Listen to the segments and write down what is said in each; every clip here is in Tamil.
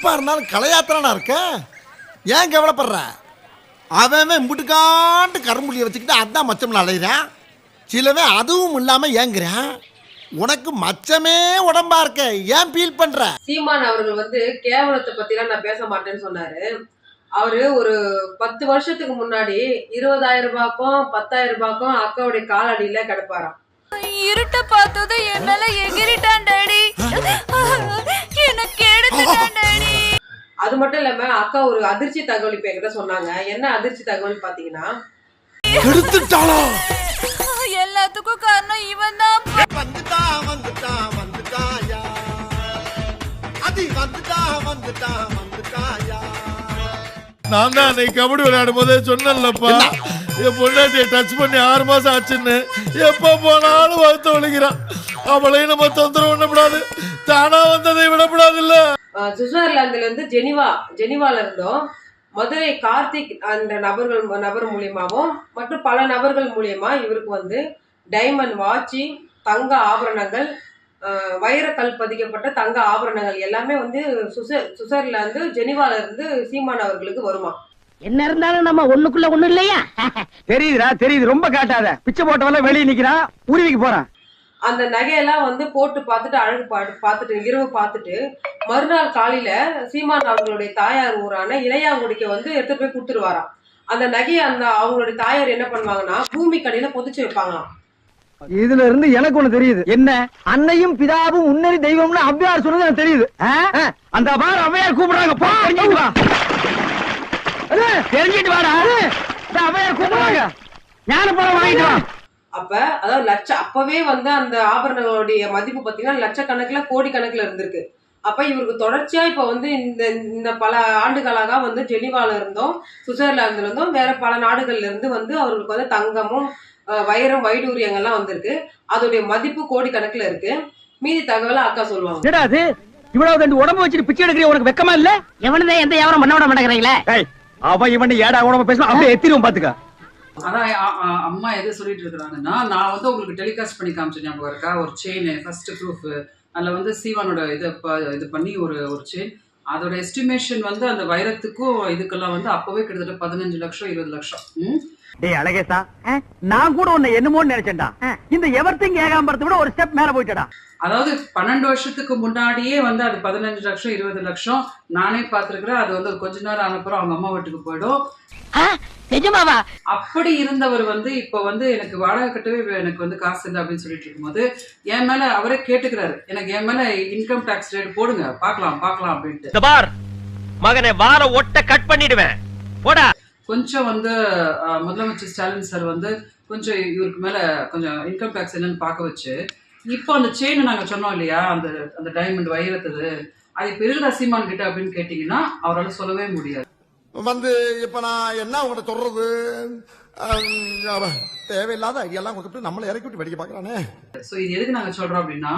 எப்போ இருந்தாலும் கலையாத்திரனா இருக்க, ஏன் கவலைப்படுற? அவன் இம்புட்டுக்காண்டு கரும்புள்ளியை வச்சுக்கிட்டு அதான் மச்சம்ல அலையிறான். சிலவே அதுவும் இல்லாமல் ஏங்குறான். உனக்கு மச்சமே உடம்பா இருக்க, ஏன் ஃபீல் பண்ற? சீமான் அவர்கள் வந்து கேவலத்தை பத்திலாம் நான் பேச மாட்டேன்னு சொன்னாரு. அவரு ஒரு 10 வருஷத்துக்கு முன்னாடி 20,000 ரூபாய்க்கும் 10,000 ரூபாய்க்கும் அக்காவுடைய காலடியில கிடப்பாராம். இருட்ட பார்த்தது என் மேல எகிரிட்டான் டாடி, எனக்கு எடுத்துட்டான் டாடி. அது மட்டும் இல்லாம அக்கா ஒரு அதிர்ச்சி தகவல் இப்ப என்கிட்ட சொன்னாங்க. என்ன அதிர்ச்சி தகவல் பாத்தீங்கன்னா, எடுத்துட்டாளோ? எல்லாத்துக்கும் காரணம் இவன் தான். நான் தான் அன்னைக்கு கபடி விளையாடும் போதே சொன்னேன்லப்பா, என் பொண்டாட்டியை டச் பண்ணி 6 மாசம் ஆச்சுன்னு. எப்ப போனாலும் வகுத்த ஒழிக்கிறான். அவளையும் நம்ம தொந்தரவு பண்ணக்கூடாது, தானா வந்ததை விடக்கூடாது. இல்ல சுவிட்சர்லாந்துல இருந்து ஜெனிவால இருந்தோம் மதுரை கார்த்திக் அந்த நபர் மூலியமாவும் மற்றும் பல நபர்கள் மூலியமா இவருக்கு வந்து டைமண்ட் வாட்சி, தங்க ஆபரணங்கள், வைரக்கல் பதிக்கப்பட்ட தங்க ஆபரணங்கள் எல்லாமே வந்து சுவிட்சர்லாந்து ஜெனிவால இருந்து சீமான் அவர்களுக்கு வருமா. என்ன இருந்தாலும் நம்ம ஒண்ணுக்குள்ள ஒண்ணு இல்லையா? தெரியுதுடா, தெரியுது. ரொம்ப காட்டாத. பிச்சை போட்டவள வெளியே நிக்கிறான், உருவிக்கு போறான். அந்த நகையெல்லாம் வந்து போட்டு பார்த்துட்டு அழகு பார்த்துட்டு இரவு பார்த்துட்டு மறுநாள் காலையில சீமான் அவர்களுடைய தாயார் ஊரான இளையாங்குடிக்கு வந்து எடுத்து போய் கொடுத்துருவாராம். அந்த நகையை அவங்களுடைய தாயார் என்ன பண்ணுவாங்கன்னா பூமி கடையில புதைச்சு வைப்பாங்களாம். இதுல இருந்து எனக்கு ஒண்ணு தெரியுது. என்ன? அன்னையும் பிதாவும் உன்னறி தெய்வம்னு அவ்வையார் சொன்னது எனக்கு தெரியுது. அந்த பாரு அவ்வையார் கூப்பிடுறாங்க, போ தெரிஞ்சிட்டு வா. தெரிஞ்சிட்டு வாடா, அவ்வையார் கூப்பிடுறாங்க, ஞான பழம் வாங்கிட்டு வா. அப்ப அதாவது அப்பவே வந்து அந்த ஆபரணங்களுடைய மதிப்பு பாத்தீங்கன்னா லட்சக்கணக்குல கோடி கணக்குல இருந்திருக்கு. அப்ப இவருக்கு தொடர்ச்சியா இப்ப வந்து இந்த பல ஆண்டுகளாக வந்து ஜெனிவால இருந்தும் சுவிட்சர்லாந்துல இருந்தும் வேற பல நாடுகள்ல இருந்து வந்து அவர்களுக்கு வந்து தங்கமும் வைரம் வைடூரியங்கள்லாம் வந்திருக்கு. அதோடைய மதிப்பு கோடி கணக்குல இருக்கு. மீதி தகவலை அக்கா சொல்லுவாங்க. இவ்வளவு ரெண்டு உடம்பு வச்சுட்டு பிச்சை எடுக்கிற உனக்கு வெக்கமா இல்ல? எவனதே எந்த வியாபாரம் பண்ண விட மாட்டேங்கிறீங்களே? அவன் இவன் ஏடா உடம்பு பேசணும், அப்படியே எத்திரும் பாத்துக்க. அதான் அம்மா எது சொல்லிட்டு இருக்கிறாங்கன்னா, நான் வந்து உங்களுக்கு டெலிகாஸ்ட் பண்ணி காமிச்சேன் ஞாபகம் இருக்கா? ஒரு செயின் ஃபர்ஸ்ட் ப்ரூஃப், அதில் வந்து சீவானோட இது பண்ணி ஒரு செயின். அதோட எஸ்டிமேஷன் வந்து அந்த வைரத்துக்கும் இதுக்கெல்லாம் வந்து அப்பவே கிட்டத்தட்ட 15 லட்சம் 20 லட்சம். டேய் அழகேசா, நான் கூட உன்னை என்னமோன்னு நினைச்சேன்டா. இந்த எவர்திங் ஏகாம்பரத்தை விட ஒரு ஸ்டெப் மேல போயிட்டடா. அதாவது 12 வருஷத்துக்கு முன்னாடியே வந்து அது 15 லட்சம் 20 லட்சம் நானே பார்த்திருக்கிறேன். அது வந்து கொஞ்ச நேரம் ஆனப்புறம் அவங்க அம்மா வீட்டுக்கு போயிடும். அப்படி இருந்தவர் வந்து இப்ப வந்து எனக்கு வாடகை கட்டவே எனக்கு வந்து காசு இல்லை அப்படின்னு சொல்லிட்டு இருக்கும்போது என் மேல அவரே கேட்டுக்கிறாரு, எனக்கு என் மேல இன்கம் டாக்ஸ் ரேட் போடுங்க, பாக்கலாம் அப்படின்ட்டு. மகனை வார ஒட்ட கட் பண்ணிடுவேன் போடா. கொஞ்சம் வந்து முதலமைச்சர் ஸ்டாலின் சார் வந்து கொஞ்சம் இவருக்கு மேல கொஞ்சம் இன்கம் டாக்ஸ் என்னன்னு பார்க்க வச்சு, இப்போ அந்த செயின் நாங்க சொன்னோம் இல்லையா, அந்த டைமண்ட் வைரத்தது, அது இப்ப இருக்கிற சீமான் கிட்ட அப்படின்னு கேட்டீங்கன்னா அவரால் சொல்லவே முடியாது. வந்து இப்ப நான் என்ன உங்கள்கிட்ட சொல்றது, தேவையில்லாத ஐடியெல்லாம் கொடுத்துட்டு நம்மளை இறக்கி விட்டு வெடிக்க பாக்குறானே. ஸோ இது எதுக்கு நாங்க சொல்றோம் அப்படின்னா,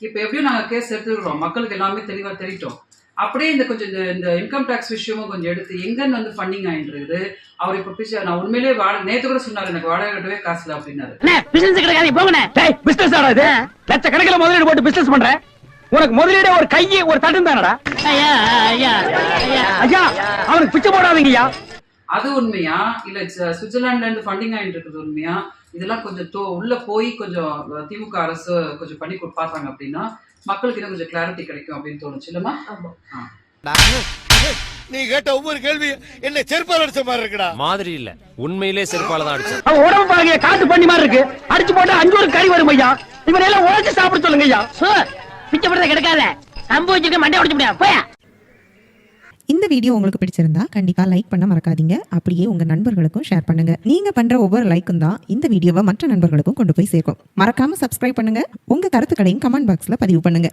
இப்ப எப்படியும் நாங்க கேஸ் எடுத்துக்கிறோம், மக்களுக்கு எல்லாமே தெளிவா தெரிவிட்டோம். அப்படியே இந்த கொஞ்சம் இந்த இன்கம் டாக்ஸ் விஷயமும் கொஞ்சம் எடுத்து எங்கன்னு வந்து ஃபண்டிங் ஆயிட்டு இருக்குது. அவர் இப்ப பிச்சை, நான் உண்மையிலேயே நேத்து கூட சொன்னாரு எனக்கு வாடகை கட்டவே காசு இல்லை அப்படின்னாரு. லட்சக்கணக்கில் முதலீடு போட்டு பிசினஸ் பண்ற, உனக்கு முதலீடு ஒரு கையை ஒரு தட்டு தானடா. ஐயா அவனுக்கு பிச்சை போடாதீங்கய்யா. அது உண்மையா இல்ல சுவிட்சர்லாந்துல இருந்து ஃபண்டிங் ஆயிட்டு இருக்குது உண்மையா? இதெல்லாம் கொஞ்சம் உள்ள போய் கொஞ்சம் திமுக அரசு கொஞ்சம் பண்ணி பார்த்தாங்க அப்படின்னா மக்களுக்கு இன்னும் கொஞ்சம் கிளாரிட்டி கிடைக்கும் அப்படின்னு தோணுச்சு இல்லமா? நீ கேட்ட ஒவ்வொரு கேள்வி என்ன செருப்பால் அடிச்ச மாதிரி இருக்குடா. மாதிரி இல்ல, உண்மையிலே செருப்பால தான் அடிச்சேன். அவன் உடம்பு பாருங்க, காட்டு பண்ணி மாதிரி இருக்கு. அடிச்சு போட்டா 5 ஒரு கறி வரும் ஐயா. இவரெல்லாம் உழைச்சு சாப்பிட சொல்லுங்க ஐயா. பிச்சை போடுறத கிடைக்காத, நம்ப வச்சுட்டு மண்டை உடைச்சு முடியாது போயா. இந்த வீடியோ உங்களுக்கு பிடிச்சிருந்தா கண்டிப்பா லைக் பண்ண மறக்காதீங்க. அப்படியே உங்க நண்பர்களுக்கும் ஷேர் பண்ணுங்க. நீங்க பண்ற ஒவ்வொரு லைக்கும் தான் இந்த வீடியோவை மற்ற நண்பர்களுக்கும் கொண்டு போய் சேர்க்கும். மறக்காம சப்ஸ்கிரைப் பண்ணுங்க. உங்க கருத்துக்களையும் கமெண்ட் பாக்ஸ்ல பதிவு பண்ணுங்க.